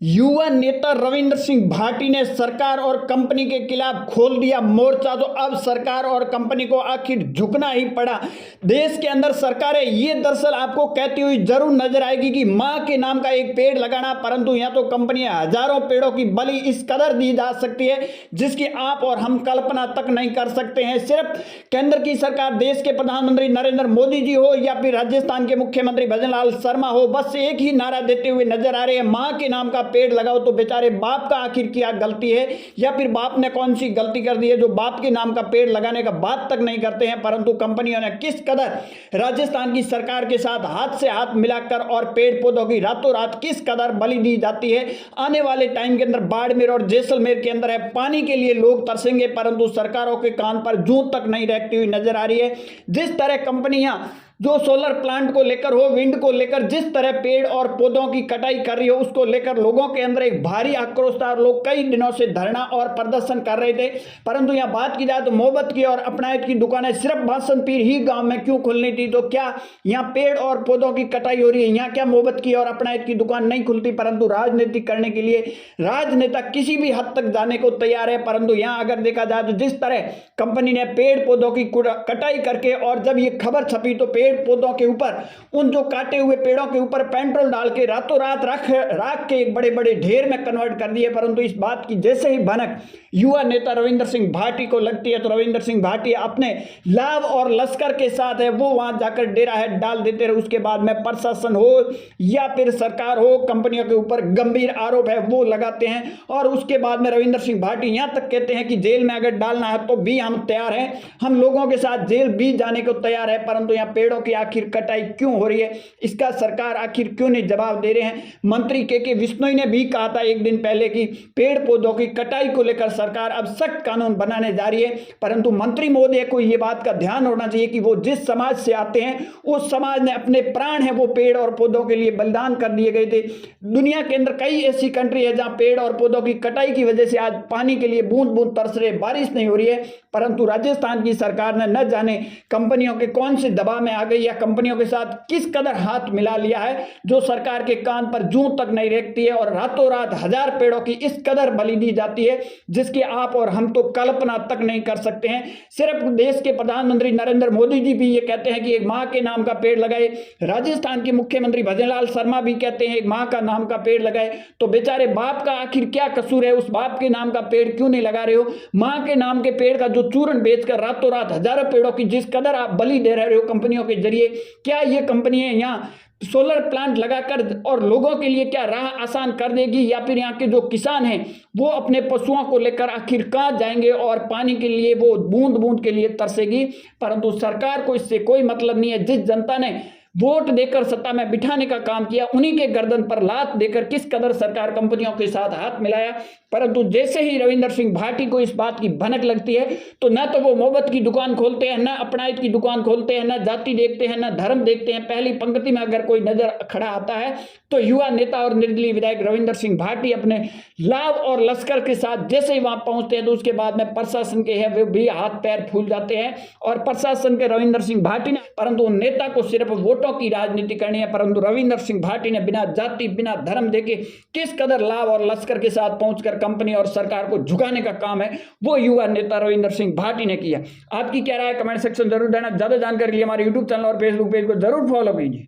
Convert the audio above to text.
युवा नेता रविंद्र सिंह भाटी ने सरकार और कंपनी के खिलाफ खोल दिया मोर्चा। तो अब सरकार और कंपनी को आखिर झुकना ही पड़ा। देश के अंदर सरकारें ये दरअसल आपको कहती हुई जरूर नजर आएगी कि मां के नाम का एक पेड़ लगाना, परंतु यहां तो कंपनियां हजारों पेड़ों की बलि इस कदर दी जा सकती है जिसकी आप और हम कल्पना तक नहीं कर सकते हैं। सिर्फ केंद्र की सरकार, देश के प्रधानमंत्री नरेंद्र मोदी जी हो या फिर राजस्थान के मुख्यमंत्री भजनलाल शर्मा हो, बस एक ही नारा देते हुए नजर आ रहे हैं, मां के नाम का पेड़ लगाओ। तो बेचारे बाप का आखिर क्या गलती है या फिर बाप ने कौन सी गलती कर दी है जो बाप के नाम का पेड़ लगाने का बात तक नहीं करते हैं। परंतु कंपनियों ने किस कदर राजस्थान की सरकार के साथ हाथ से हाथ मिलाकर और पेड़ पौधों की रातों रात किस कदर बलि दी जाती है। आने वाले टाइम के अंदर बाड़मेर और जैसलमेर के अंदर है पानी के लिए लोग तरसेंगे, परंतु सरकारों के कान पर जूं तक नहीं रहती हुई नजर आ रही है। जिस तरह कंपनियां जो सोलर प्लांट को लेकर हो, विंड को लेकर जिस तरह पेड़ और पौधों की कटाई कर रही हो, उसको लेकर लोगों के अंदर एक भारी आक्रोश था। लोग कई दिनों से धरना और प्रदर्शन कर रहे थे। परंतु यहां बात की जाए तो मोहब्बत की और अपनायत की दुकानें सिर्फ बासनपीर ही गांव में क्यों खुलनी थी? तो क्या यहां पेड़ और पौधों की कटाई हो रही है? यहां क्या मोहब्बत की और अपनायत की दुकान नहीं खुलती? परंतु राजनीति करने के लिए राजनेता किसी भी हद तक जाने को तैयार है। परंतु यहां अगर देखा जाए तो जिस तरह कंपनी ने पेड़ पौधों की कटाई करके, और जब ये खबर छपी तो पेड़ पौधों के ऊपर, उन जो काटे हुए पेड़ों के ऊपर पेट्रोल डाल के रातों रात राख के एक बड़े बड़े ढेर में कन्वर्ट कर दिए। परंतु इस बात की जैसे ही भनक युवा नेता रविंद्र सिंह भाटी को लगती है तो रविंद्र सिंह भाटी अपने लाभ और लश्कर के साथ है वो वहां जाकर डेरा है डाल देते रहे। उसके बाद में प्रशासन हो या फिर सरकार हो, कंपनियों के ऊपर गंभीर आरोप है वो लगाते हैं। और उसके बाद में रविंद्र सिंह भाटी यहां तक कहते हैं कि जेल में अगर डालना है तो भी हम तैयार हैं, हम लोगों के साथ जेल भी जाने को तैयार है। परंतु यहां पेड़ों की आखिर कटाई क्यों हो रही है, इसका सरकार आखिर क्यों नहीं जवाब दे रहे हैं? मंत्री के विश्नोई ने भी कहा था एक दिन पहले कि पेड़ पौधों की कटाई को लेकर सरकार अब सख्त कानून बनाने जा रही है। परंतु मंत्री महोदय को यह बात का ध्यान होना चाहिए कि वो जिस समाज से आते हैं उस समाज ने अपने प्राण है वो पेड़ और पौधों के लिए बलिदान कर दिए गए थे। दुनिया के अंदर कई ऐसी कंट्री है जहां पेड़ और पौधों की कटाई की वजह से आज पानी के लिए बूंद बूंद तरस रहे, बारिश नहीं हो रही है। परंतु राजस्थान की सरकार ने न जाने कंपनियों के कौन से दबाव में आ गई या कंपनियों के साथ किस कदर हाथ मिला लिया है जो सरकार के कान पर जूं तक नहीं रेखती है। और रातों रात हजार पेड़ों की इस कदर बलि दी जाती है जिसकी आप और हम तो कल्पना तक नहीं कर सकते हैं। सिर्फ देश के प्रधानमंत्री नरेंद्र मोदी जी भी ये कहते हैं कि एक मां के नाम का पेड़ लगाए, राजस्थान के मुख्यमंत्री भजनलाल शर्मा भी कहते हैं एक मां का नाम का पेड़ लगाए। तो बेचारे बाप का आखिर क्या कसूर है? उस बाप के नाम का पेड़ क्यों नहीं लगा रहे हो? मां के नाम के पेड़ का जो चूर्ण बेचकर रातों रात हजारों पेड़ों की जिस कदर आप बलि दे रहे हो कंपनियों के जरिए, क्या ये कंपनियां यहाँ सोलर प्लांट लगाकर और लोगों के लिए क्या राह आसान कर देगी? या फिर यहाँ के जो किसान हैं वो अपने पशुओं को लेकर आखिर कहाँ जाएंगे और पानी के लिए वो बूंद बूंद के लिए तरसेगी? परंतु सरकार को इससे कोई मतलब नहीं है। जिस जनता ने वोट देकर सत्ता में बिठाने का काम किया उन्हीं के गर्दन पर लात देकर किस कदर सरकार कंपनियों के साथ हाथ मिलाया। परंतु जैसे ही रविंद्र सिंह भाटी को इस बात की भनक लगती है तो न तो वो मोहब्बत की दुकान खोलते हैं, न अपनायत की दुकान खोलते हैं, न जाति देखते हैं, न धर्म देखते हैं। पहली पंक्ति में अगर कोई नजर खड़ा आता है तो युवा नेता और निर्दलीय विधायक रविंद्र सिंह भाटी अपने लाभ और लश्कर के साथ जैसे ही वहां पहुंचते हैं तो उसके बाद में प्रशासन के है वे भी हाथ पैर फूल जाते हैं। और प्रशासन के रविंद्र सिंह भाटी ने, परंतु नेता को सिर्फ वोटों की राजनीति करनी है। परंतु रविंद्र सिंह भाटी ने बिना जाति बिना धर्म देके किस कदर लाभ और लश्कर के साथ पहुंचकर कंपनी और सरकार को झुकाने का काम है वो युवा नेता रविंद्र सिंह भाटी ने किया। आपकी क्या राय है? कमेंट सेक्शन जरूर देना। ज्यादा जानकारी के लिए हमारे यूट्यूब चैनल और फेसबुक पेज को जरूर फॉलो कीजिए।